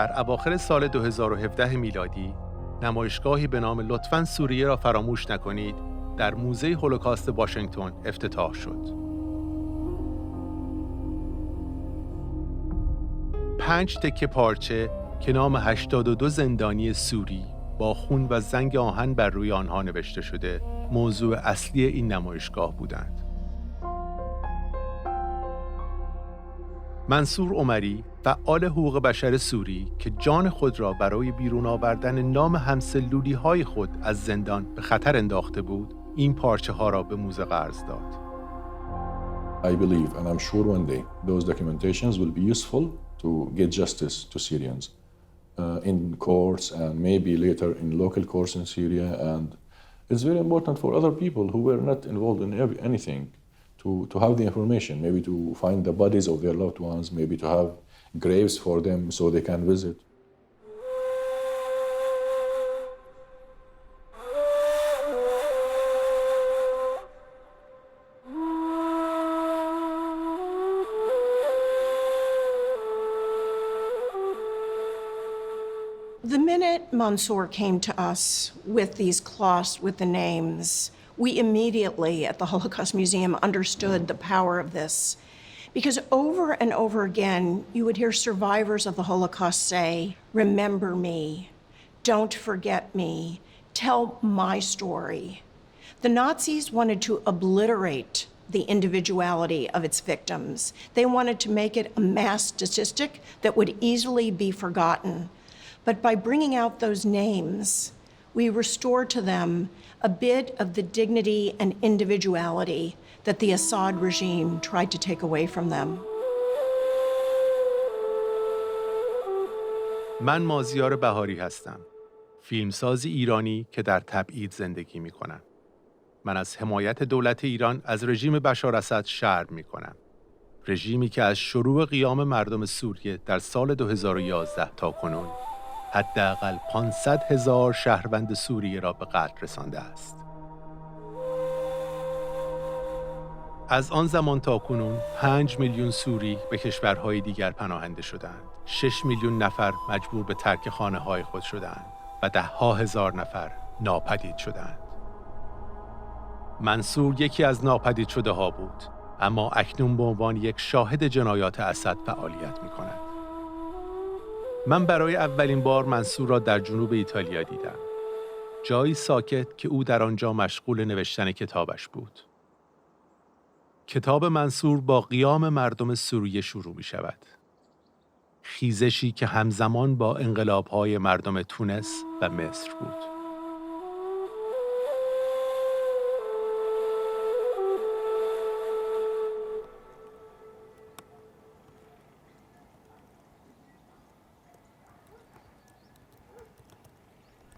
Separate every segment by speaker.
Speaker 1: در اواخر سال 2017 میلادی نمایشگاهی به نام لطفاً سوریه را فراموش نکنید در موزه هولوکاست واشنگتن افتتاح شد. 5 تکه پارچه که نام 82 زندانی سوری با خون و زنگ آهن بر روی آنها نوشته شده موضوع اصلی این نمایشگاه بودند. منصور عمری، فعال حقوق بشر سوری که جان خود را برای بیرون آوردن نام همسلولی‌های خود از زندان به خطر انداخته بود، این پارچه ها را به موزه قرض داد.
Speaker 2: I believe and I'm sure one day those documentations will be useful to get justice to Syrians in courts and maybe later in local courts in Syria, and it's very important for other people who were not involved in anything to have the information, maybe to find the bodies of their loved ones, maybe to have graves for them so they can visit.
Speaker 3: The minute Mansour came to us with these cloths with the names, we immediately at the Holocaust Museum understood the power of this. Because over and over again, you would hear survivors of the Holocaust say, "Remember me, don't forget me, tell my story." The Nazis wanted to obliterate the individuality of its victims. They wanted to make it a mass statistic that would easily be forgotten. But by bringing out those names, we restore to them a bit of the dignity and individuality that the Assad regime tried to take away from them.
Speaker 1: من مازیار بهاری هستم، فیلمساز ایرانی که در تبعید زندگی می کنم. من از حمایت دولت ایران از رژیم بشار اسد شرم می کنم. رژیمی که از شروع قیام مردم سوریه در سال 2011 تا کنون حداقل 500,000 شهروند سوریه را به قتل رسانده است. از آن زمان تا کنون 5 میلیون سوری به کشورهای دیگر پناهنده شدند. 6 میلیون نفر مجبور به ترک خانه‌های خود شدند و 10,000 نفر ناپدید شدند. منصور یکی از ناپدید شده ها بود، اما اکنون به عنوان یک شاهد جنایات اسد فعالیت می‌کند. من برای اولین بار منصور را در جنوب ایتالیا دیدم. جایی ساکت که او در آنجا مشغول نوشتن کتابش بود. کتاب منصور با قیام مردم سوریه شروع می شود. خیزشی که همزمان با انقلاب‌های مردم تونس و مصر بود.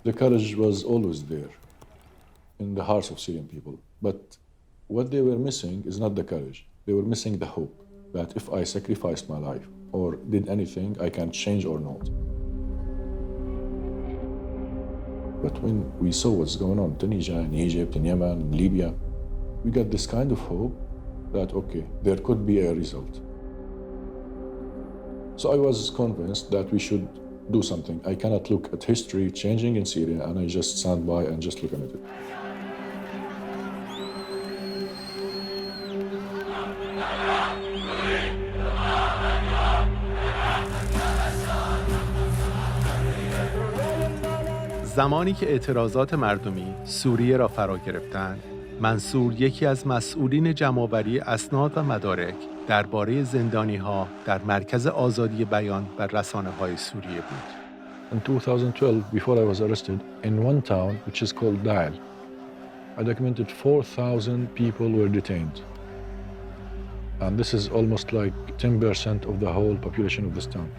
Speaker 2: The courage was always there in the hearts of Syrian people. But what they were missing is not the courage. They were missing the hope that if I sacrificed my life or did anything, I can change or not. But when we saw what's going on in Tunisia, in Egypt, in Yemen, in Libya, we got this kind of hope that, okay, there could be a result. So I was convinced that we should do something. I cannot look at history changing in Syria and I just stand by and just look at it.
Speaker 1: زمانی که اعتراضات مردمی سوریه را فرا گرفتند، منصور یکی از مسئولین جمع‌آوری اسناد و مدارک درباره زندانی‌ها در مرکز آزادی بیان و رسانه‌های سوریه بود.
Speaker 2: In 2012, before I was arrested, in one town which is called Dail, I documented 4,000 people were detained. And this is almost like 10% of the whole population of this town.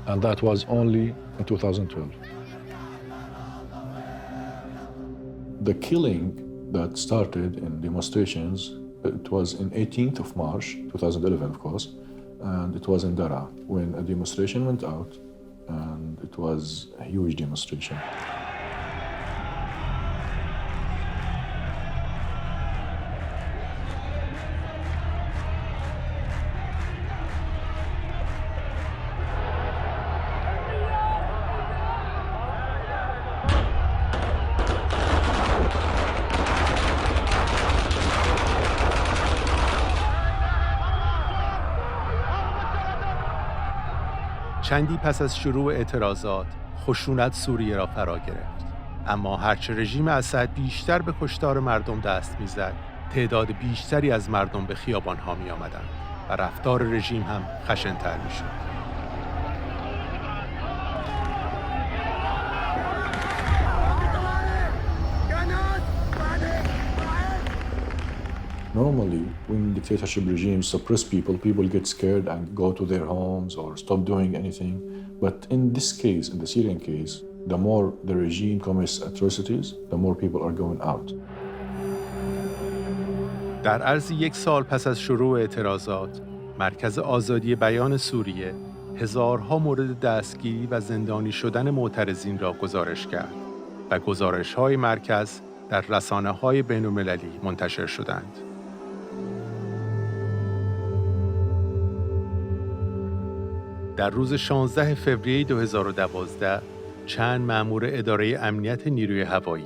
Speaker 2: And that was only in 2012. The killing that started in demonstrations, it was in 18th of March, 2011, of course, and it was in Daraa when a demonstration went out, and it was a huge demonstration.
Speaker 1: چندی پس از شروع اعتراضات، خشونت سوریه را فرا گرفت. اما هرچه رژیم اسد بیشتر به کشتار مردم دست می‌زد، تعداد بیشتری از مردم به خیابان‌ها می‌آمدند و رفتار رژیم هم خشن‌تر می‌شد.
Speaker 2: Normally, when dictatorship regimes suppress people, people get scared and go to their homes or stop doing anything. But in this case, in the Syrian case, the more the regime commits atrocities, the more people are going out.
Speaker 1: در عرض 1 سال پس از شروع اعتراضات، مرکز آزادی بیان سوریه هزارها مورد دستگیری و زندانی شدن معترضین را گزارش کرد و گزارش‌های مرکز در رسانه‌های بین‌المللی منتشر شدند. در روز 16 فوریه 2012 چند مأمور اداره امنیت نیروی هوایی،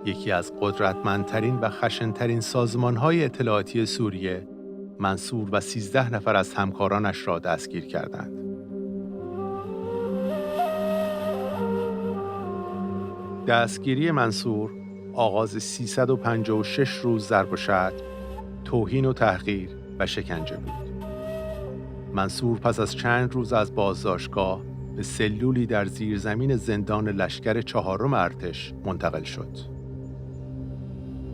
Speaker 1: یکی از قدرتمندترین و خشن‌ترین سازمان‌های اطلاعاتی سوریه، منصور و 13 نفر از همکارانش را دستگیر کردند. دستگیری منصور آغاز 356 روز ضرب و شتم، توهین و تحقیر و شکنجه بود. منصور پس از چند روز از بازداشتگاه به سلولی در زیرزمین زندان لشکر 4 ارتش منتقل شد.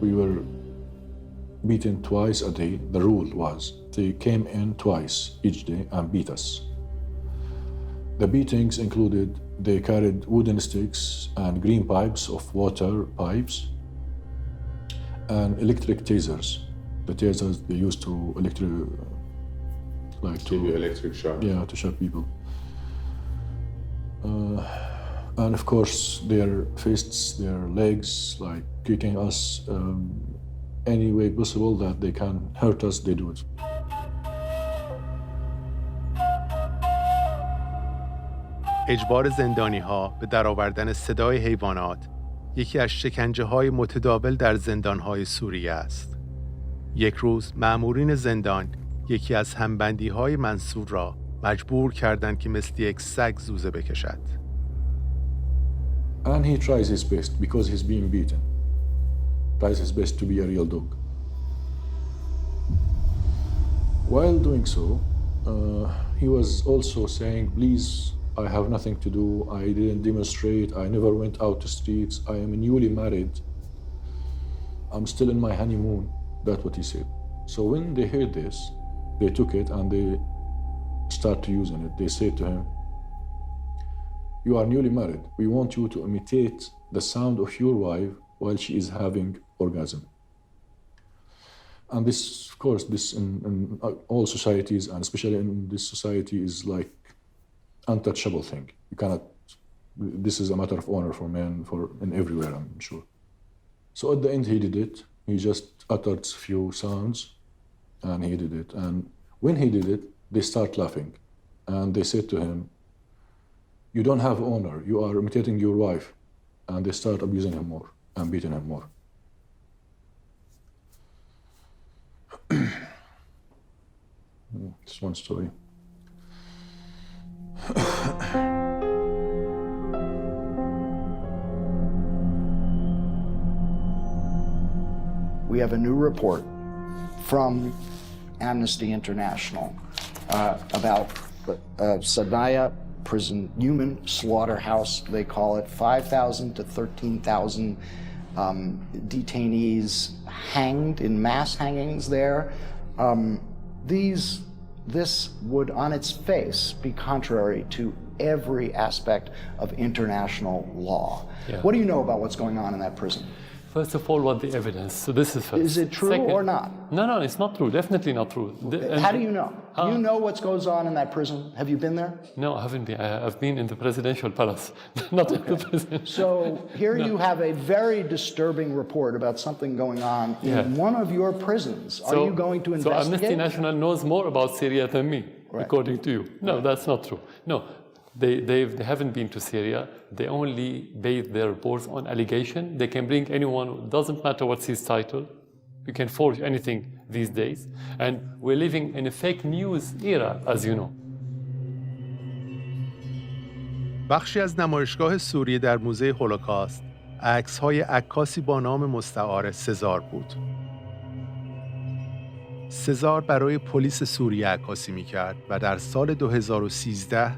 Speaker 2: We were beaten twice a day. The rule was they came in twice each day and beat us. The beatings included they carried wooden sticks and green pipes of water pipes and electric tasers. The tasers they used to
Speaker 4: electric shock.
Speaker 2: Yeah, to shock people. And of course, their fists, their legs, like kicking us any way possible that they can hurt us, they do it.
Speaker 1: اجبار زندانی‌ها به درآوردن صدای حیوانات یکی از شکنجه‌های متداول در زندان‌های سوریه است. یک روز مأمورین زندان یکی از همبندی‌های منصور را مجبور کردند که مثل یک سگ زوزه بکشد.
Speaker 2: And he tries his best because he's being beaten. Tries his best to be a real dog. While doing so, he was also saying, please, I have nothing to do. I didn't demonstrate. I never went out to streets. I am newly married. I'm still in my honeymoon. That's what he said. So when they heard this, they took it and they started using it. They said to him, you are newly married. We want you to imitate the sound of your wife while she is having orgasm. And this, of course, this in all societies, and especially in this society, is like untouchable thing. You cannot. This is a matter of honor for men, in everywhere, I'm sure. So at the end, he did it. He just uttered a few sounds, and he did it. And when he did it, they start laughing, and they said to him, you don't have honor, you are imitating your wife. And they start abusing him more and beating him more. Just one story.
Speaker 5: We have a new report from Amnesty International about Sadaya prison, human slaughterhouse, they call it. 5,000 to 13,000 detainees hanged in mass hangings there. This would, on its face, be contrary to every aspect of international law.
Speaker 6: Yeah.
Speaker 5: What do you know about what's going on in that prison?
Speaker 6: First of all, what the evidence? So this is first.
Speaker 5: Is it true
Speaker 6: Second,
Speaker 5: or not?
Speaker 6: No, it's not true. Definitely not true.
Speaker 5: How do you know? Do you know what goes on in that prison? Have you been there?
Speaker 6: No, I haven't been. I've been in the presidential palace, not in the prison.
Speaker 5: So here you have a very disturbing report about something going on in one of your prisons. Are you going to investigate?
Speaker 6: So Amnesty International knows more about Syria than me, according to you. No, that's not true. No. They haven't been to Syria. They only base their reports on allegation. They can bring anyone. It doesn't matter what's his title. You can forge anything these days. And we're living in a fake news era, as you know.
Speaker 1: بخشی از نمایشگاه سوریه در موزه هولوکاست عکس‌های عکاسی با نام مستعار هزار بود. هزار برای پلیس سوریه عکاسی می‌کرد و در سال 2013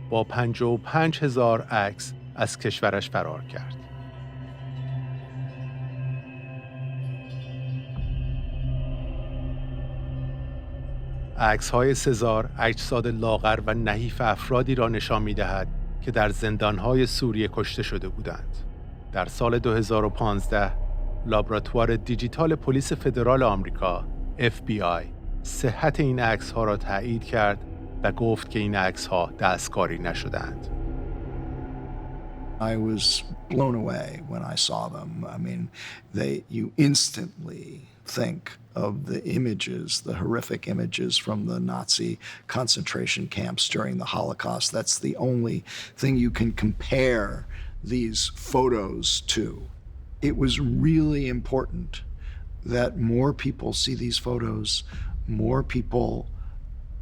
Speaker 1: با 55,000 عکس از کشورش فرار کرد. عکس‌های هزار اجساد لاغر و نحیف افرادی را نشان می‌دهد که در زندان‌های سوریه کشته شده بودند. در سال 2015 لابراتوار دیجیتال پلیس فدرال آمریکا FBI صحت این عکس‌ها را تایید کرد و گفت که این عکس‌ها دستکاری نشدند.
Speaker 4: I was blown away when I saw them. I mean, you instantly think of the images, the horrific images from the Nazi concentration camps during the Holocaust. That's the only thing you can compare these photos to. It was really important that more people see these photos, more people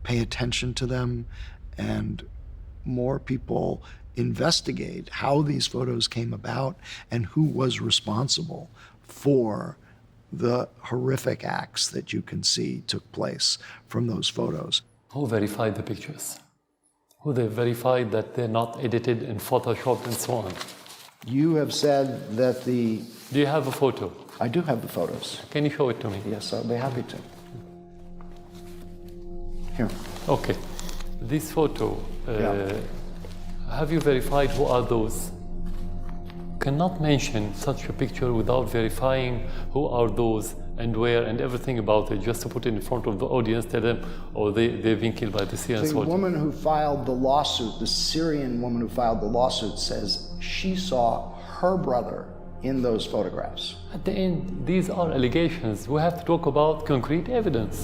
Speaker 4: pay attention to them, and more people investigate how these photos came about and who was responsible for the horrific acts that you can see took place from those photos.
Speaker 6: Who verified the pictures? Who they verified that they're not edited and photoshopped and so on?
Speaker 5: You have said that the...
Speaker 6: Do you have a photo?
Speaker 5: I do have the photos.
Speaker 6: Can you show it to me?
Speaker 5: Yes, I'll be happy to. Here.
Speaker 6: Okay. This photo,
Speaker 5: Yeah.
Speaker 6: have you verified who are those? Cannot mention such a picture without verifying who are those and where and everything about it, just to put it in front of the audience, tell them, oh, they've been killed by the Syrian
Speaker 5: The
Speaker 6: soldiers.
Speaker 5: woman who filed the lawsuit, the Syrian woman who filed the lawsuit, says she saw her brother in those photographs.
Speaker 6: At the end, these are allegations. We have to talk about concrete evidence.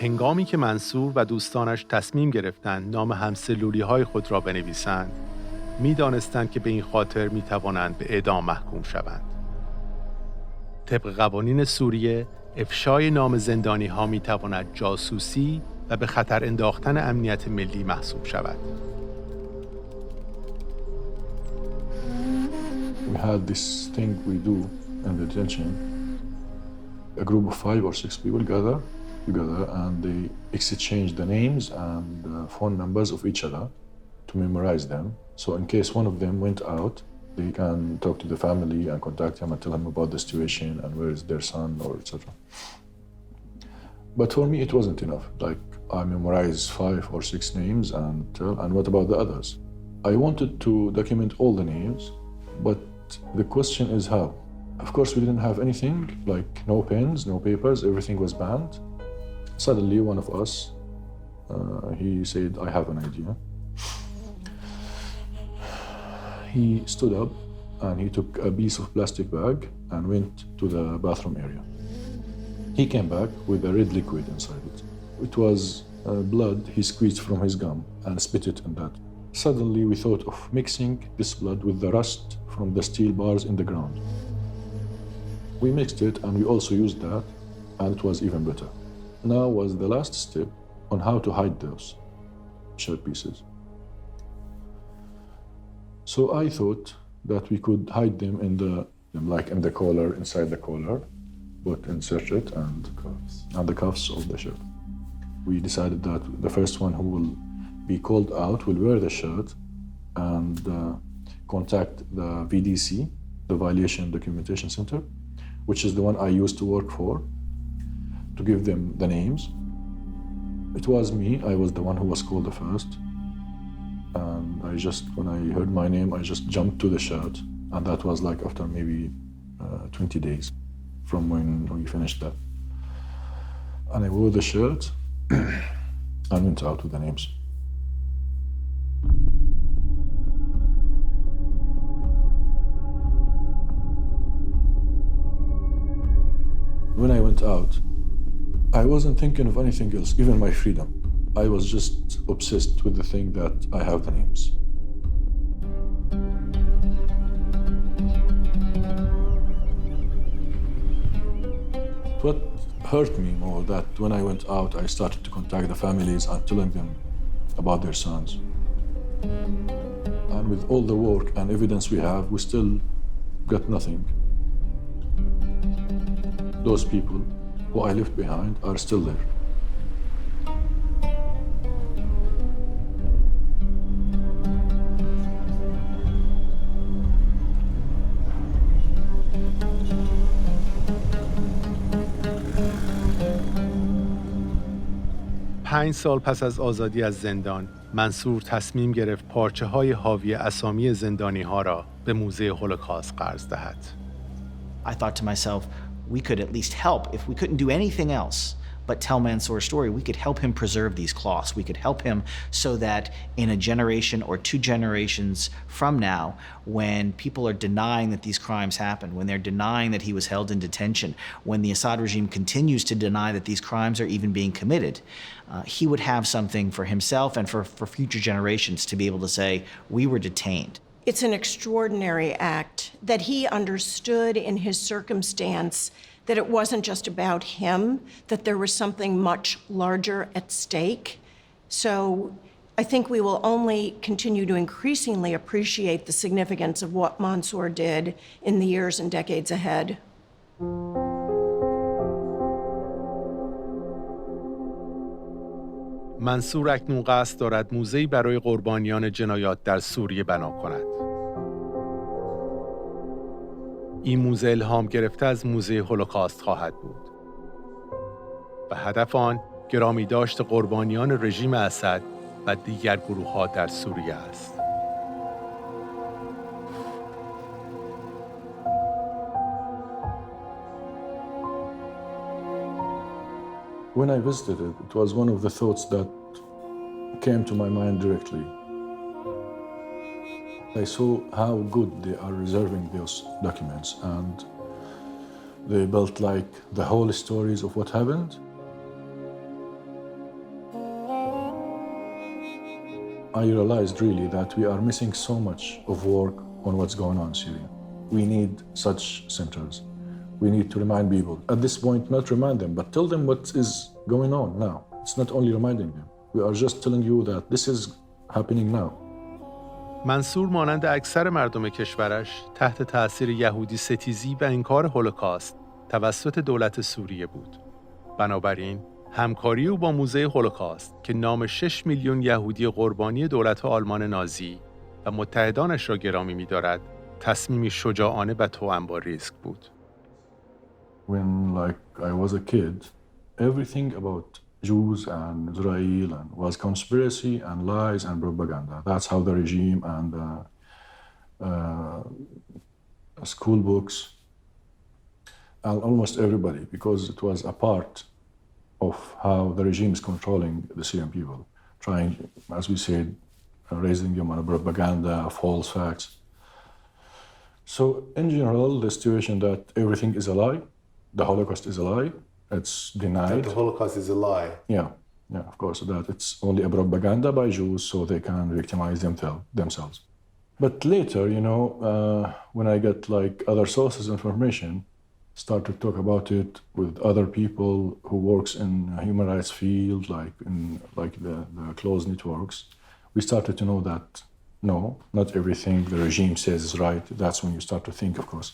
Speaker 1: هنگامی که منصور و دوستانش تصمیم گرفتند نام همسلولی‌های خود را بنویسند، می‌دانستند که به این خاطر می‌توانند به اعدام محکوم شوند. طبق قوانین سوریه، افشای نام زندانی‌ها می‌تواند جاسوسی و به خطر انداختن امنیت ملی محسوب شود.
Speaker 2: We had this thing we do in the detention. A group of 5 or 6 people gather together and they exchange the names and phone numbers of each other to memorize them. So in case one of them went out, they can talk to the family and contact him and tell him about the situation and where is their son or etc. But for me it wasn't enough. Like I memorized 5 or 6 names and what about the others? I wanted to document all the names, but the question is how? Of course we didn't have anything, like no pens, no papers, everything was banned. Suddenly, one of us, he said, I have an idea. He stood up and he took a piece of plastic bag and went to the bathroom area. He came back with a red liquid inside it. It was blood he squeezed from his gum and spit it in that. Suddenly, we thought of mixing this blood with the rust from the steel bars in the ground. We mixed it and we also used that, and it was even better. Now was the last step on how to hide those shell pieces. So I thought that we could hide them in the collar, inside the collar, but insert it and the cuffs of the shirt. We decided that the first one who will be called out will wear the shirt and contact the VDC, the Violation Documentation Center, which is the one I used to work for, to give them the names. It was me, I was the one who was called the first. And when I heard my name, I just jumped to the shirt. And that was like after maybe 20 days from when we finished that. And I wore the shirt and went out with the names. When I went out, I wasn't thinking of anything else, even my freedom. I was just obsessed with the thing that I have the names. What hurt me more that when I went out, I started to contact the families and telling them about their sons. And with all the work and evidence we have, we still got nothing. Those people who I left behind are still there.
Speaker 1: 5 سال پس از آزادی از زندان، منصور تصمیم گرفت پارچه‌های حاوی اسامی زندانی‌ها را به موزه هولوکاست قرض دهد.
Speaker 7: I thought to myself, we could at least help. If we couldn't do anything else but tell Mansour's story, we could help him preserve these cloths. We could help him so that in a generation or 2 generations from now, when people are denying that these crimes happened, when they're denying that he was held in detention, when the Assad regime continues to deny that these crimes are even being committed, he would have something for himself and for future generations to be able to say, we were detained.
Speaker 3: It's an extraordinary act that he understood in his circumstance that it wasn't just about him, that there was something much larger at stake. So I think we will only continue to increasingly appreciate the significance of what Mansour did in the years and decades ahead.
Speaker 1: منصور اکنون قصد دارد موزه‌ای برای قربانیان جنایات در سوریه بنا کند. این موزه الهام گرفته از موزه هولوکاست خواهد بود و هدف آن گرامی داشت قربانیان رژیم اسد و دیگر گروه‌ها در سوریه است.
Speaker 2: When I visited it, it was one of the thoughts that came to my mind directly. I saw how good they are reserving those documents, and they built like the whole stories of what happened. I realized really that we are missing so much of work on what's going on in Syria. We need such centers. We need to remind people. At this point, not remind them, but tell them what is going on now. It's not only reminding them. We are just telling you that this is happening now.
Speaker 1: منصور مانند اکثر مردم کشورش تحت تأثیر یهودی ستیزی و انکار هولوکاست توسط دولت سوریه بود. بنابراین همکاری او با موزه هولوکاست که نام 6 میلیون یهودی قربانی دولت آلمان نازی و متحدانش را گرامی می‌دارد، تصمیمی شجاعانه و توأم با ریسک بود.
Speaker 2: When I was a kid, everything about Jews and Israel and was conspiracy and lies and propaganda. That's how the regime and school books and almost everybody, because it was a part of how the regime is controlling the Syrian people, trying, as we said, raising them on propaganda, false facts. So in general, the situation that everything is a lie, the Holocaust is a lie, it's denied.
Speaker 1: The Holocaust is a lie.
Speaker 2: Yeah, of course, that it's only a propaganda by Jews so they can victimize themselves. But later, when I get other sources of information, start to talk about it with other people who works in human rights field, the closed networks, we started to know that no, not everything the regime says is right. That's when you start to think, of course.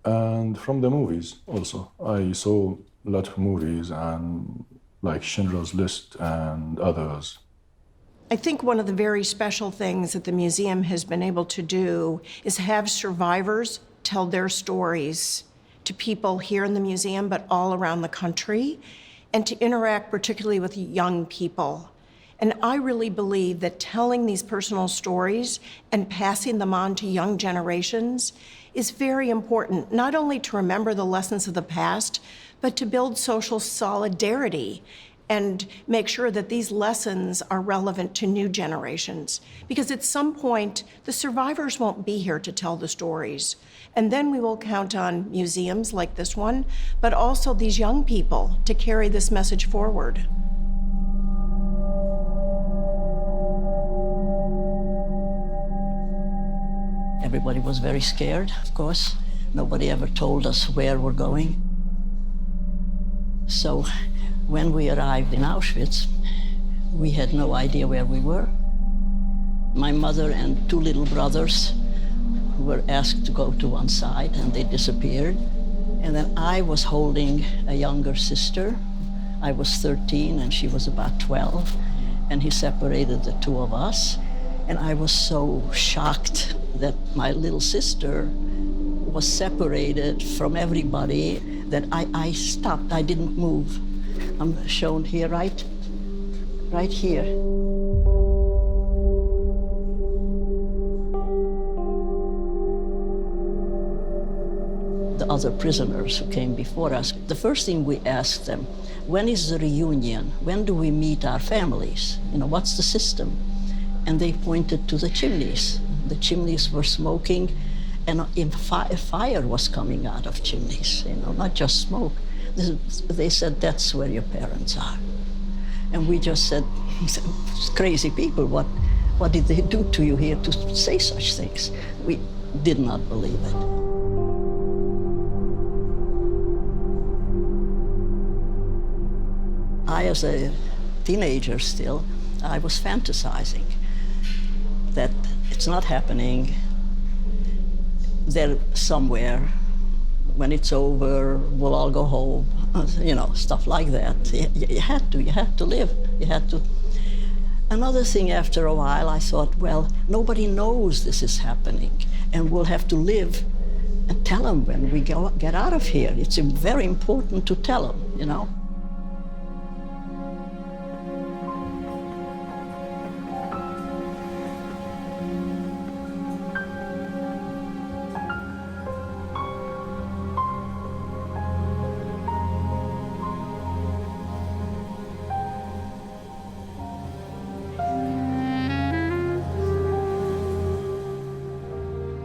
Speaker 2: And from the movies also, I saw a lot of movies and like Schindler's List and others.
Speaker 3: I think one of the very special things that the museum has been able to do is have survivors tell their stories to people here in the museum, but all around the country, and to interact particularly with young people. And I really believe that telling these personal stories and passing them on to young generations is very important, not only to remember the lessons of the past, but to build social solidarity and make sure that these lessons are relevant to new generations. Because at some point, the survivors won't be here to tell the stories. And then we will count on museums like this one, but also these young people to carry this message forward.
Speaker 8: Everybody was very scared, of course. Nobody ever told us where we're going. So when we arrived in Auschwitz, we had no idea where we were. My mother and two little brothers were asked to go to one side, and they disappeared. And then I was holding a younger sister. I was 13 and she was about 12, and he separated the two of us. And I was so shocked that my little sister was separated from everybody that I stopped. I didn't move. I'm shown here, right here. The other prisoners who came before us, the first thing we asked them, when is the reunion? When do we meet our families? You know, what's the system? And they pointed to the chimneys. The chimneys were smoking, and fire was coming out of chimneys, you know, not just smoke. They said, that's where your parents are. And we just said, crazy people, what did they do to you here to say such things? We did not believe it. I, as a teenager still, I was fantasizing that it's not happening. They're somewhere. When it's over, we'll all go home. You know, stuff like that. You had to live. You had to. Another thing, after a while, I thought, well, nobody knows this is happening, and we'll have to live and tell them when we get out of here. It's very important to tell them, you know.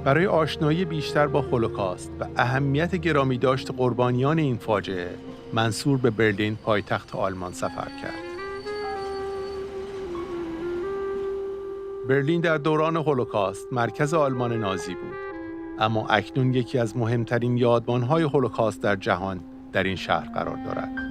Speaker 1: برای آشنایی بیشتر با هولوکاست و اهمیت گرامی داشت قربانیان این فاجعه، منصور به برلین پایتخت آلمان سفر کرد. برلین در دوران هولوکاست مرکز آلمان نازی بود، اما اکنون یکی از مهمترین یادمان‌های هولوکاست در جهان در این شهر قرار دارد.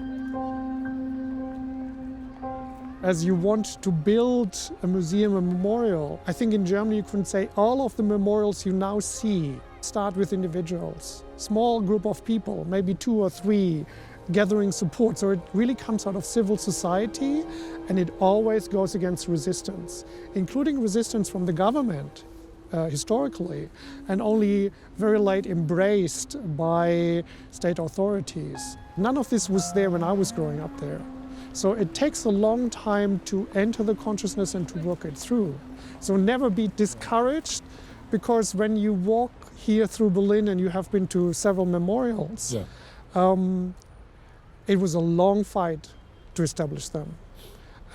Speaker 9: As you want to build a museum, a memorial, I think in Germany you can say all of the memorials you now see start with individuals, small group of people, maybe 2 or 3, gathering support. So it really comes out of civil society, and it always goes against resistance, including resistance from the government historically, and only very late embraced by state authorities. None of this was there when I was growing up there. So it takes a long time to enter the consciousness and to work it through. So never be discouraged, because when you walk here through Berlin, and you have been to several memorials, it was a long fight to establish them.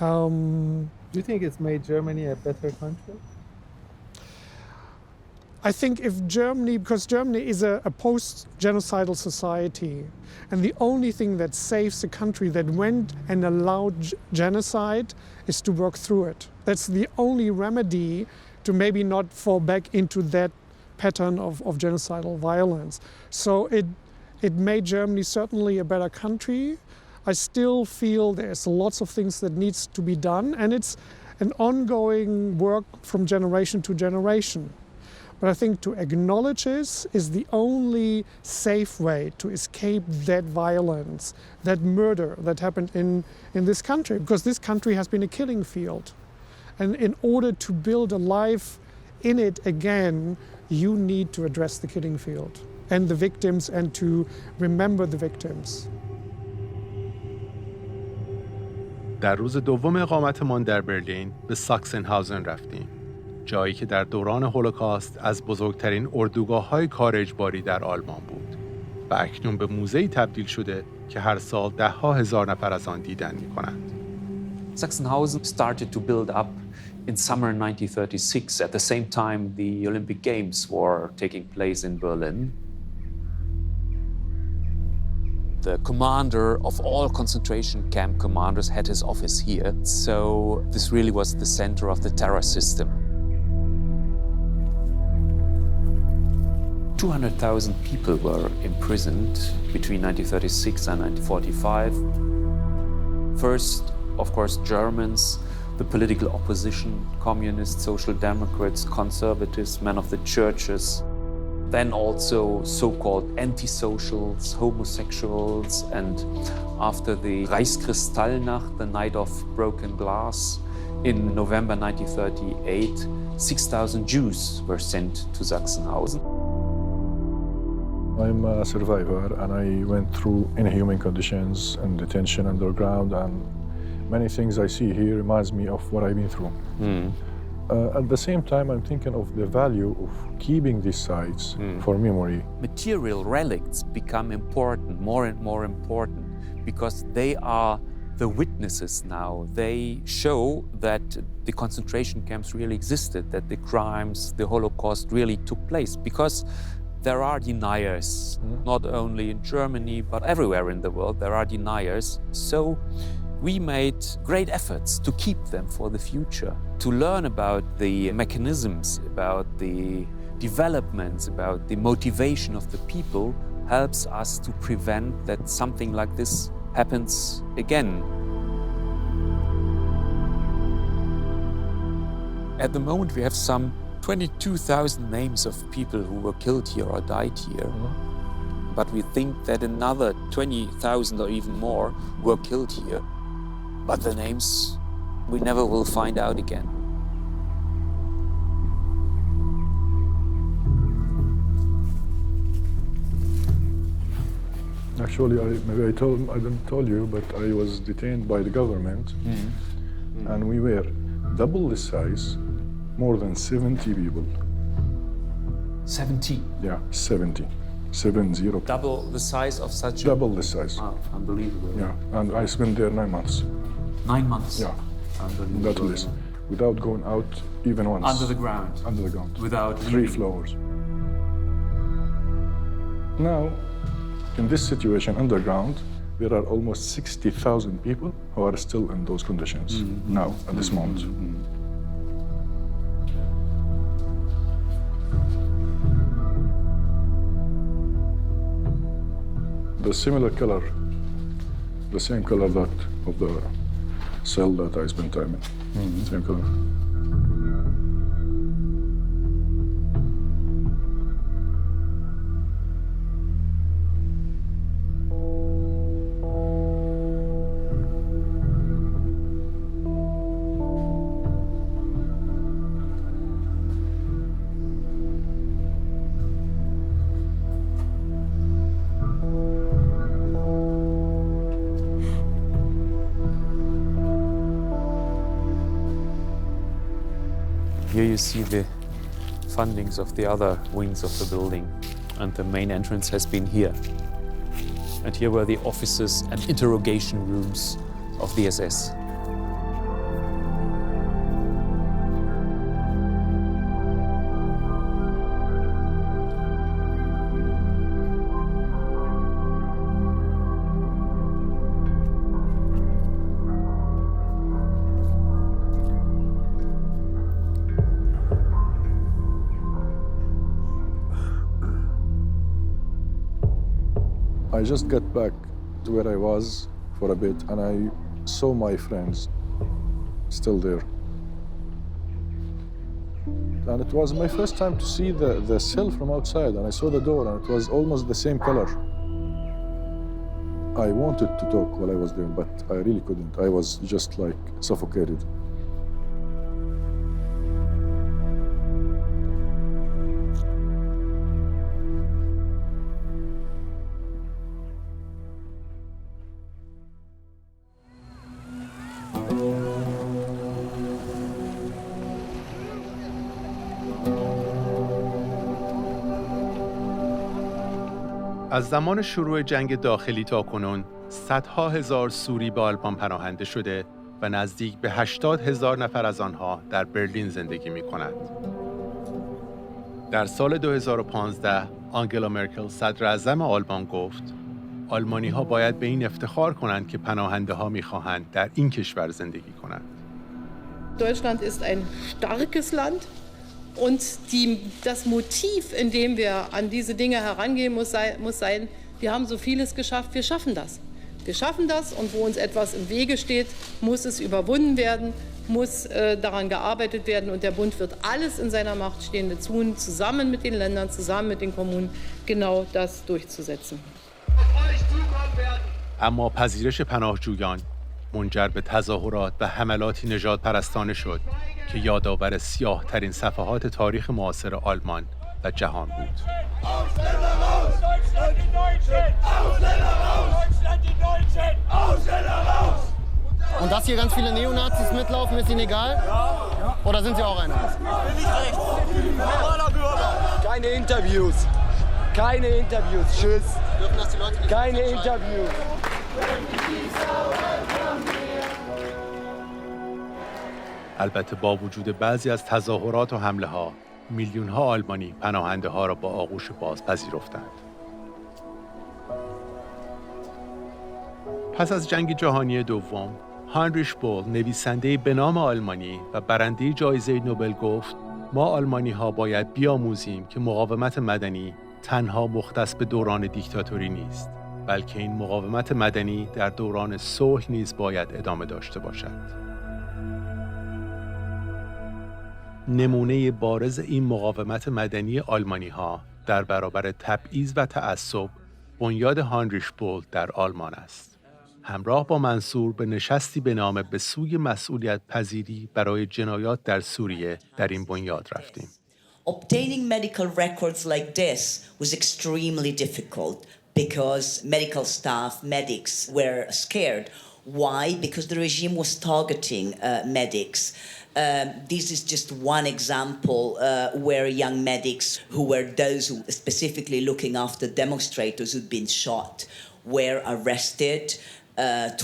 Speaker 10: Do you think it's made Germany a better country?
Speaker 9: I think if Germany, because Germany is a post-genocidal society, and the only thing that saves a country that went and allowed genocide is to work through it. That's the only remedy to maybe not fall back into that pattern of genocidal violence. So it made Germany certainly a better country. I still feel there's lots of things that needs to be done, and it's an ongoing work from generation to generation. But I think to acknowledge this is the only safe way to escape that violence, that murder that happened in this country, because this country has been a killing field. And in order to build a life in it again, you need to address the killing field and the victims, and to remember the victims.
Speaker 1: در روز دوم اقامتمان در برلین به ساکسنهاوزن رفتیم، جایی که در دوران هولوکاست از بزرگترین اردوگاه‌های کار اجباری در آلمان بود و اکنون به موزه‌ای تبدیل شده که هر سال 10,000 نفر از آن دیدن می‌کنند.
Speaker 11: Sachsenhausen started to build up in summer 1936. At the same time, the Olympic Games were taking place in Berlin. The commander of all concentration camp commanders had his office here. So this really was the center of the terror system. 200,000 people were imprisoned between 1936 and 1945. First, of course, Germans, the political opposition, communists, social democrats, conservatives, men of the churches. Then also so-called anti-socials, homosexuals, and after the Reichskristallnacht, the night of broken glass, in November 1938, 6,000 Jews were sent to Sachsenhausen.
Speaker 2: I'm a survivor and I went through inhuman conditions and detention underground, and many things I see here reminds me of what I've been through. At the same time, I'm thinking of the value of keeping these sites for memory.
Speaker 11: Material relicts become important, more and more important, because they are the witnesses now. They show that the concentration camps really existed, that the crimes, the Holocaust really took place, because there are deniers, not only in Germany, but everywhere in the world, there are deniers. So we made great efforts to keep them for the future, to learn about the mechanisms, about the developments, about the motivation of the people, helps us to prevent that something like this happens again. At the moment, we have some 22,000 names of people who were killed here or died here. But we think that another 20,000 or even more were killed here. But the names we never will find out again.
Speaker 2: Actually, maybe I didn't tell you, but I was detained by the government, and we were double the size, more than 70 people.
Speaker 11: 70?
Speaker 2: Yeah, 70. 70.
Speaker 11: Double the size of such a...
Speaker 2: Double the size.
Speaker 11: Wow, unbelievable.
Speaker 2: Yeah, and I spent there 9 months.
Speaker 11: 9 months?
Speaker 2: Yeah.
Speaker 11: Unbelievable.
Speaker 2: That place, without going out even once.
Speaker 11: Under the ground?
Speaker 2: Under the ground.
Speaker 11: Without
Speaker 2: 3
Speaker 11: leaving.
Speaker 2: floors. Now, in this situation underground, there are almost 60,000 people who are still in those conditions now, at this moment. The similar color, the same color that of the cell that I spent time in, same color.
Speaker 11: Here you see the fundings of the other wings of the building, and the main entrance has been here. And here were the offices and interrogation rooms of the SS.
Speaker 2: I just got back to where I was for a bit, and I saw my friends still there. And it was my first time to see the cell from outside, and I saw the door, and it was almost the same color. I wanted to talk while I was there, but I really couldn't. I was just like suffocated.
Speaker 1: از زمان شروع جنگ داخلی تاکنون صدها هزار سوری به آلمان پناهنده شده و نزدیک به 80,000 نفر از آنها در برلین زندگی می‌کنند. در سال 2015 آنگلا مرکل صدر اعظم آلمان گفت آلمانی‌ها باید به این افتخار کنند که پناهنده‌ها می‌خواهند در این کشور زندگی کنند.
Speaker 12: Deutschland ist ein starkes Land Und das Motiv, in dem wir an diese Dinge herangehen, muss sein, wir haben so vieles geschafft, wir schaffen das. Wir schaffen das und wo uns etwas im Wege steht, muss es überwunden werden, muss daran gearbeitet werden und der Bund wird alles in seiner Macht Stehende tun, zusammen mit den Ländern, zusammen mit den Kommunen, genau das durchzusetzen.
Speaker 1: اما پذیرش پناهجویان منجر به تظاهرات و حملاتی نژاد پرستانه شد که یادآور سیاه‌ترین صفحات تاریخ معاصر آلمان و جهان بود.
Speaker 13: Und dass hier ganz viele Neonazis mitlaufen, ist Ihnen egal? Oder sind Sie auch einer? Bin ich rechts. Normaler Bürger. Keine Interviews. Keine Interviews. Tschüss. Dürfen das die Leute nicht? Keine Interviews.
Speaker 1: البته با وجود بعضی از تظاهرات و حمله ها، میلیون ها آلمانی پناهنده ها را با آغوش باز پذیرفتند. پس از جنگ جهانی دوم، هانریش بول، نویسنده به نام آلمانی و برنده جایزه نوبل گفت: ما آلمانی ها باید بیاموزیم که مقاومت مدنی تنها مختص به دوران دیکتاتوری نیست، بلکه این مقاومت مدنی در دوران صلح نیز باید ادامه داشته باشد. نمونه بارز این مقاومت مدنی آلمانی ها در برابر تبعیض و تعصب بنیاد هانریش بول در آلمان است. همراه با منصور به نشستی به نام به سوی مسئولیت پذیری برای جنایات در سوریه در این بنیاد رفتیم.
Speaker 14: Obtaining medical records like this was extremely difficult because medical staff, medics were scared. Why? Because the regime was targeting medics. This is just one example where young medics who were those who specifically looking after demonstrators who'd been shot were arrested,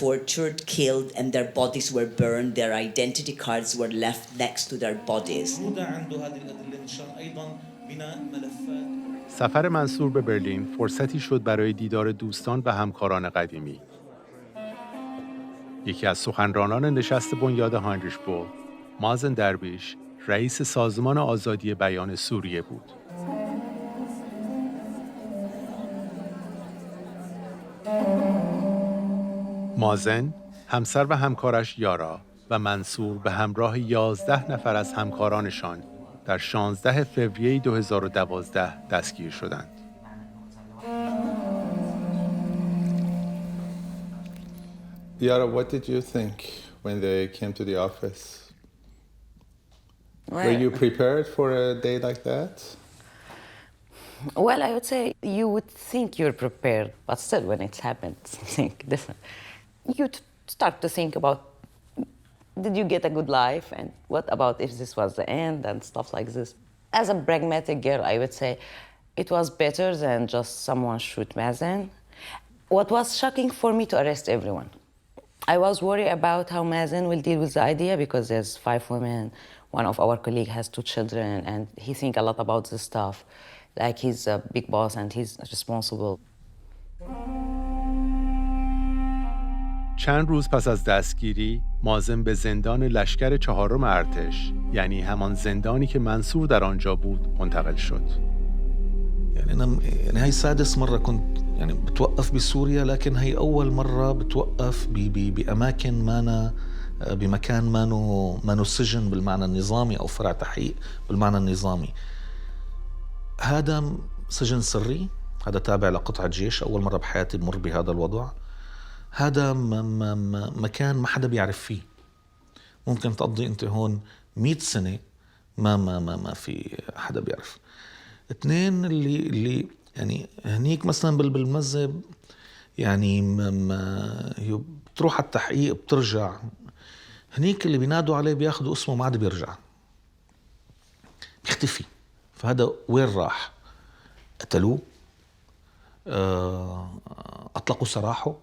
Speaker 14: tortured, killed, and their bodies were burned. Their identity cards were left next to their bodies.
Speaker 1: سفر منصور به برلین فرصتی شد برای دیدار دوستان و همکاران قدیمی. یکی از سخنرانان نشست بنیاد هانریش بول، مازن درویش، رئیس سازمان آزادی بیان سوریه بود. مازن، همسر و همکارش یارا و منصور به همراه 11 نفر از همکارانشان در 16 فوریه 2012 دستگیر شدند.
Speaker 10: Yara, what did you think when they came to the office?
Speaker 15: Well,
Speaker 10: were you prepared for a day like that?
Speaker 15: Well, I would say you would think you're prepared, but still when it's happened, something different. You'd start to think about, did you get a good life? And what about if this was the end and stuff like this? As a pragmatic girl, I would say it was better than just someone shoot Mazen. What was shocking for me to arrest everyone. I was worried about how Mazen will deal with the idea because there's 5 women. One of our colleagues has 2 children and he thinks a lot about this stuff. Like he's a big boss and he's responsible.
Speaker 1: چند روز پس از دستگیری، مازن به زندان لشکر 4 ارتش، یعنی همان زندانی که منصور در آنجا بود، منتقل شد.
Speaker 16: يعني أنا هاي سادس مرة كنت يعني بتوقف بسوريا، لكن هي أول مرة بتوقف بأماكن ما بمكان ما سجن بالمعنى النظامي أو فرع تحقيق بالمعنى النظامي. هذا سجن سري، هذا تابع لقطعة جيش، أول مرة بحياتي بمر بهذا الوضع. هذا مكان ما حدا بيعرف فيه. ممكن تقضي أنت هون 100 سنة ما في حدا بيعرف. 2 اللي يعني هنيك مثلا بالمزة يعني بتروح على التحقيق بترجع، هنيك اللي بينادوا عليه بياخدوا اسمه ما عاد بيرجع، بيختفي. فهذا وين راح؟ قتلوه، أطلقوا سراحه.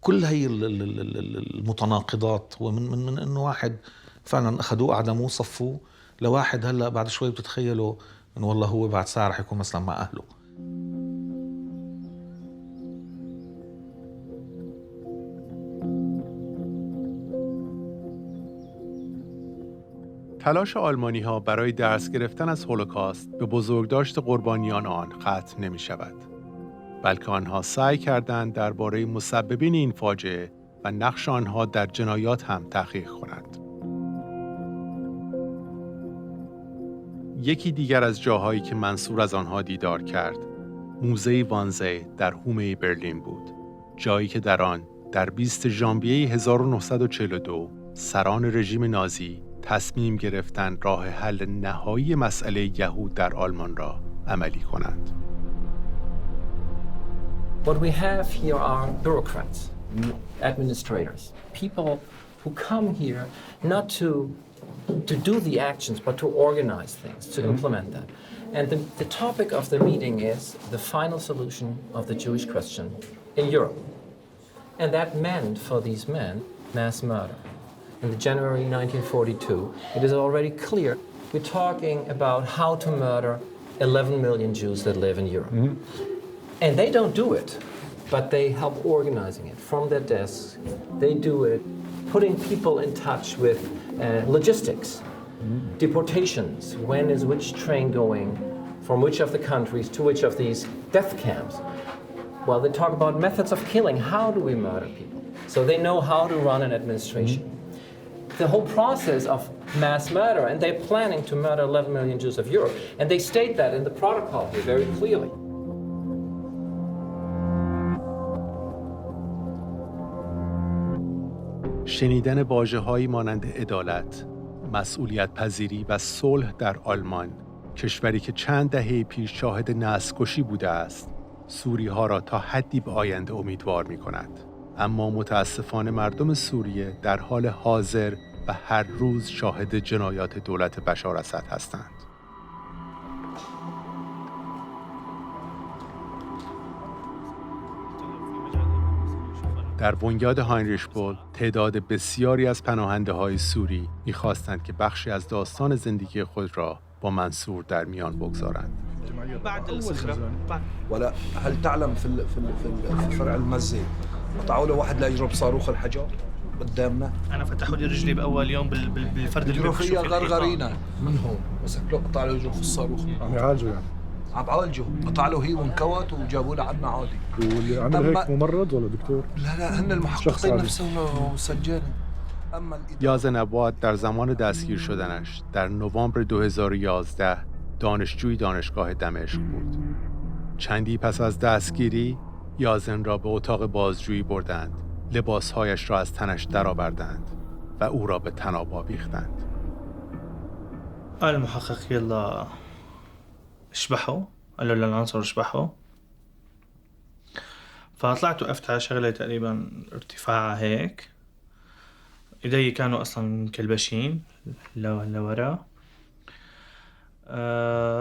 Speaker 16: كل هي المتناقضات، ومن إنه واحد فعلا أخذوه أعدموه صفوه، لواحد هلأ بعد شوي بتتخيلوا إنه والله هو بعد ساعة رح يكون مثلا مع أهله.
Speaker 1: تلاش آلمانی‌ها برای درس گرفتن از هولوکاست به بزرگداشت قربانیان آن ختم نمی‌شود، بلکه آنها سعی کردند درباره مسببین این فاجعه و نقش آنها در جنایات هم تحقیق کنند. یکی دیگر از جاهایی که منصور از آنها دیدار کرد، موزه وانزه در حومه برلین بود، جایی که در آن در 20 ژانویه 1942 سران رژیم نازی تصمیم گرفتند راه حل نهایی مسئله یهود در آلمان را عملی کنند.
Speaker 17: What we have here are bureaucrats, administrators, people who come here not to do the actions, but to organize things, to implement them. And the topic of the meeting is the final solution of the Jewish question in Europe. And that meant for these men mass murder. In the January 1942, it is already clear we're talking about how to murder 11 million Jews that live in Europe. And they don't do it, but they help organizing it from their desks. They do it, putting people in touch with logistics, deportations, when is which train going, from which of the countries to which of these death camps. Well, they talk about methods of killing. How do we murder people? So they know how to run an administration. The whole process of mass murder, and they're planning to murder 11 million Jews of Europe, and they state that in the protocol here very clearly.
Speaker 1: شنیدن واژه‌هایی مانند عدالت، مسئولیت پذیری و صلح در آلمان، کشوری که چند دهه پیش شاهد نسل‌کشی بوده است، سوری‌ها را تا حدی به آینده امیدوار می‌کند. اما متأسفانه مردم سوریه در حال حاضر و هر روز شاهد جنایات دولت بشار اسد هستند. در بنیاد هاینریش بول، تعداد بسیاری از پناهنده‌های سوری می‌خواستند که بخشی از داستان زندگی خود را با منصور در میان بگذارند.
Speaker 18: بعد الصخرة ولا هل تعلم في فرع المزة قطعوا له واحد لا يجرب صاروخ الحجر قدامنا. أنا فتحوا لي رجلي بأول يوم بالفرد اللي فيها غرغرينا من هون مسك له قطع له رجله في الصاروخ. عم يعالجوا يعني. عم بعالجوا قطع له هي وانكوت وجابوا له عنا عادي. واللي عمل هيك ممرض ولا دكتور؟ لا هن المحققين نفسهم سجلوا.
Speaker 1: یازن عباد در زمان دستگیر شدنش در نوامبر 2011 دانشجوی دانشگاه دمشق بود. چندی پس از دستگیری یازن را به اتاق بازجویی بردند، لباسهایش را از تنش درآوردند و او را به طناب آویختند.
Speaker 18: المحقق يلا اشبحوا، قالوا للعنصر اشبحوا، فطلعت وقفت على شغلة تقريبا ارتفاعها هيك، ايدي كانوا اصلا مكلبشين لورا،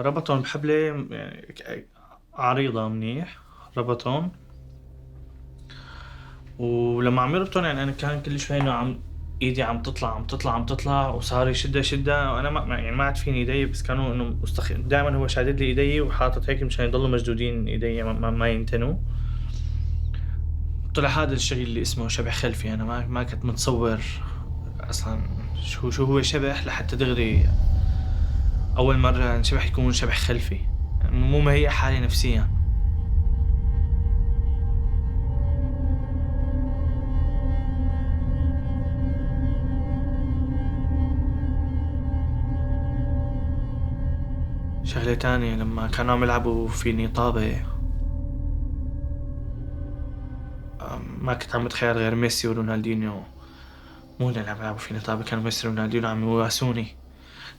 Speaker 18: ربطهم بحبلة يعني عريضة منيح، ربطهم، ولما عم يربطون يعني أنا كان كل شوي إنه عم إيدي عم تطلع وصار يشدها وأنا ما عاد فيني إيدي، بس كانوا إنه دائما هو شادد لي إيدي وحاطط هيك مشان يضلوا مشدودين إيدي ما ينتنوا. طلع هذا الشيء اللي اسمه شبح خلفي، أنا ما كنت متصور أصلا شو هو شبح لحتى دغري أول مرة شبح يكون شبح خلفي، مو مهيئ حالي نفسيا. شغلة تانية لما كانوا عم يلعبوا فيني طابة، ما كنت عم اتخيل غير ميسي ورونالدينيو، مو اللي عم يلعبوا فيني طابة، كانوا ميسي ورونالدينيو عم يواسوني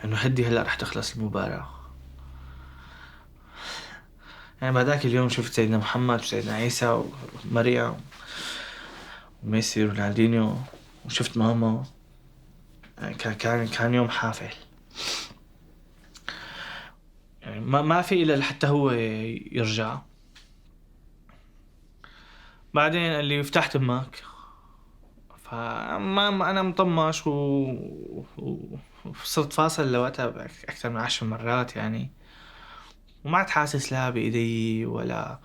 Speaker 18: انه هدي هلا رح تخلص المباراة. يعني بعداك اليوم شفت سيدنا محمد وسيدنا عيسى ومريم وميسي ورونالدينيو وشفت ماما، يعني كان يوم حافل. يعني ما في إلا لحتى هو يرجع. بعدين قال لي فتحت امك، فما انا مطمش وصرت فاصل لوقتها اكثر من 10 مرات يعني، وما عاد حاسس لا بايدي ولا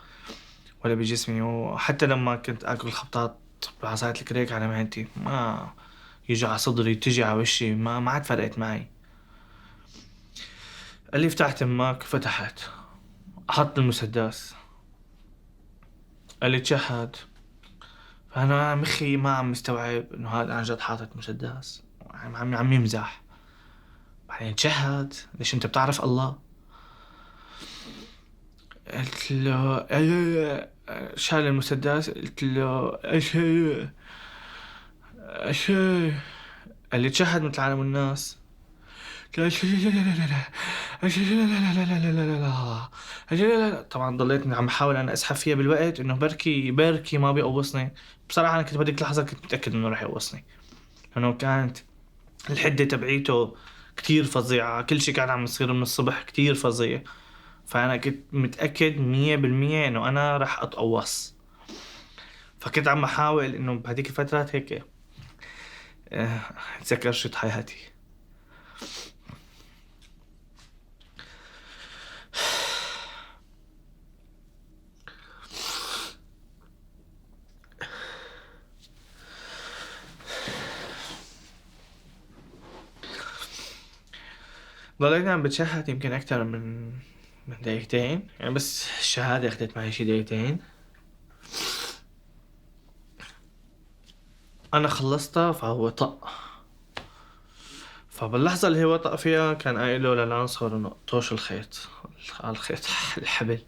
Speaker 18: بجسمي، وحتى لما كنت اكل خبطات بعصاية الكريك على معدتي ما يجي على صدري تجي على وشي، ما عاد فرقت معي.
Speaker 17: قال لي فتحت امك، فتحت، حط المسدس، قال لي تشهد. فانا مخي ما عم مستوعب انه هذا عن جد حاطط مسدس، عم يمزح. بعدين تشهد، ليش انت بتعرف الله؟ قلت له شال المسدس، قلت له اشهد اشهد. قال لي تشهد مثل عالم الناس. قلت له طبعا ضليتني عم بحاول انا اسحب فيها بالوقت انه بركي ما بيقوصني. بصراحه انا كنت بهذيك اللحظه كنت متاكد انه راح يقوصني، لانه كانت الحده تبعيته كتير فظيعه، كل شيء كان عم يصير من الصبح كتير فظيع. فانا كنت متاكد 100% انه انا راح اتقوص. فكنت عم بحاول انه بهذيك الفترات هيك اتذكر شو حياتي. ضليتني عم بتشهد يمكن أكثر من دقيقتين، يعني بس الشهادة أخذت معي شي دقيقتين. أنا خلصتها فهو طق. فباللحظة اللي هو طق فيها كان قايل له للعنصر إنه طوش الخيط الحبل.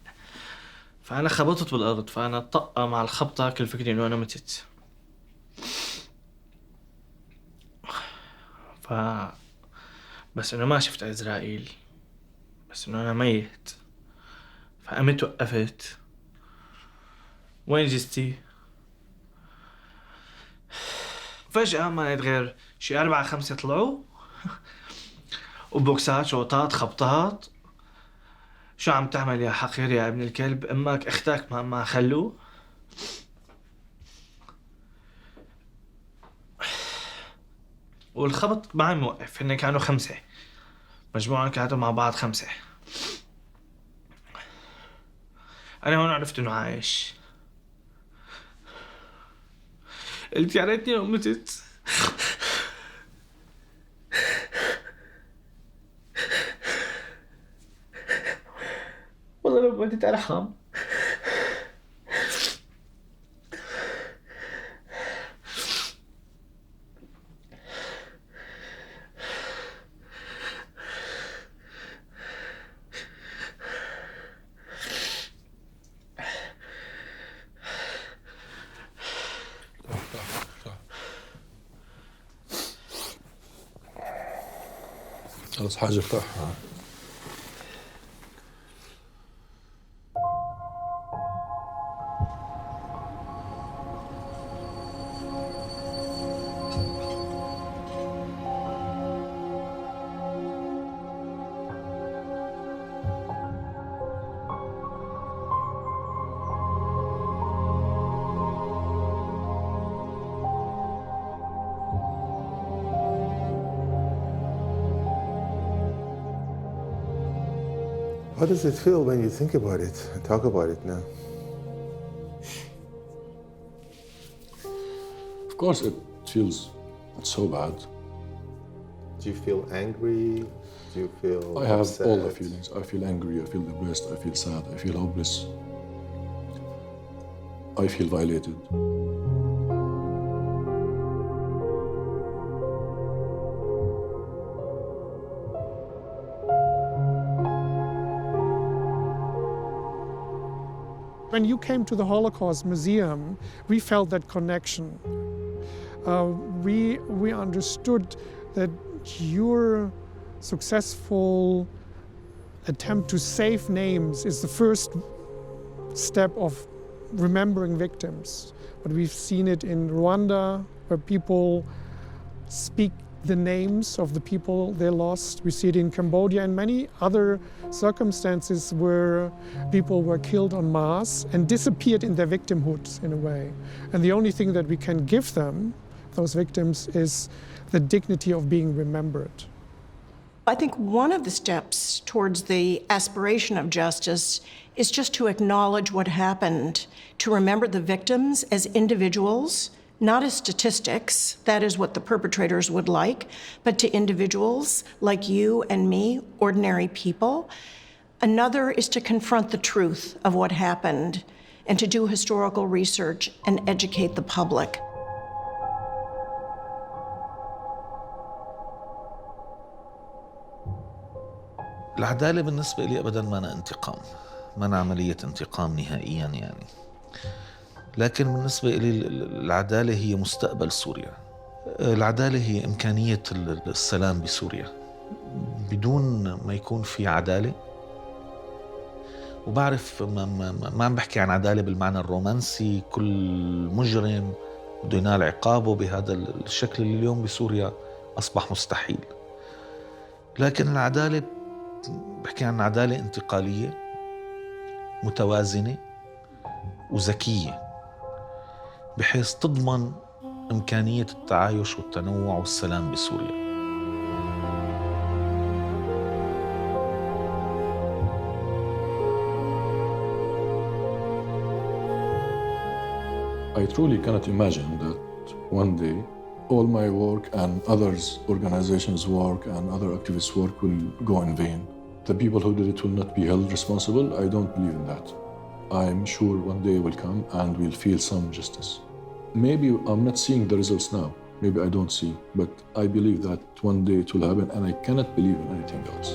Speaker 17: فأنا خبطت بالأرض، فأنا طقة مع الخبطة كل فكري إنه أنا متت. بس إنه ما شفت إسرائيل، بس إنه أنا ميت. فقمت وقفت. وين جستي؟ فجأة ما لقيت غير شي 4-5 طلعوا وبوكسات، شوطات، خبطات. شو عم تعمل يا حقير يا ابن الكلب؟ امك اختك ما خلوه. والخبط معي موقف، هن كانوا 5 مجموعة، كانوا مع بعض 5. أنا هون عرفت إنه عايش. قلت يا ريتني لو متت. والله لو متت أرحم.
Speaker 2: خلص حاجة افتحها.
Speaker 10: How does it feel when you think about it and talk about it now?
Speaker 2: Of course, it feels so bad.
Speaker 10: Do you feel angry? Do you feel
Speaker 2: I have
Speaker 10: upset?
Speaker 2: all the feelings. I feel angry, I feel depressed, I feel sad, I feel hopeless. I feel violated.
Speaker 9: When you came to the Holocaust Museum, we felt that connection. We understood that your successful attempt to save names is the first step of remembering victims. But we've seen it in Rwanda, where people speak the names of the people they lost. We see it in Cambodia and many other circumstances where people were killed en masse and disappeared in their victimhood in a way. And the only thing that we can give them, those victims, is the dignity of being remembered.
Speaker 3: I think one of the steps towards the aspiration of justice is just to acknowledge what happened, to remember the victims as individuals, not as statistics, that is what the perpetrators would like, but to individuals like you and me, ordinary people. Another is to confront the truth of what happened and to do historical research and educate the public.
Speaker 16: العدالة بالنسبة لي أبداً ما أنا انتقام، ما أنا عملية انتقام نهائياً يعني. لكن بالنسبة لي العدالة هي مستقبل سوريا. العدالة هي إمكانية السلام بسوريا. بدون ما يكون في عدالة، وبعرف ما عم بحكي عن عدالة بالمعنى الرومانسي، كل مجرم بده ينال عقابه بهذا الشكل اللي اليوم بسوريا أصبح مستحيل. لكن العدالة بحكي عن عدالة انتقالية متوازنة وذكية، بحيث تضمن إمكانية التعايش والتنوع والسلام بسوريا.
Speaker 2: I truly cannot imagine that one day all my work and others' organizations' work and other activists' work will go in vain. The people who did it will not be held responsible. I don't believe in that. I'm sure one day will come and we'll feel some justice. Maybe I'm not seeing the results now. Maybe I don't see, but I believe that one day it will happen, and I cannot believe in anything else.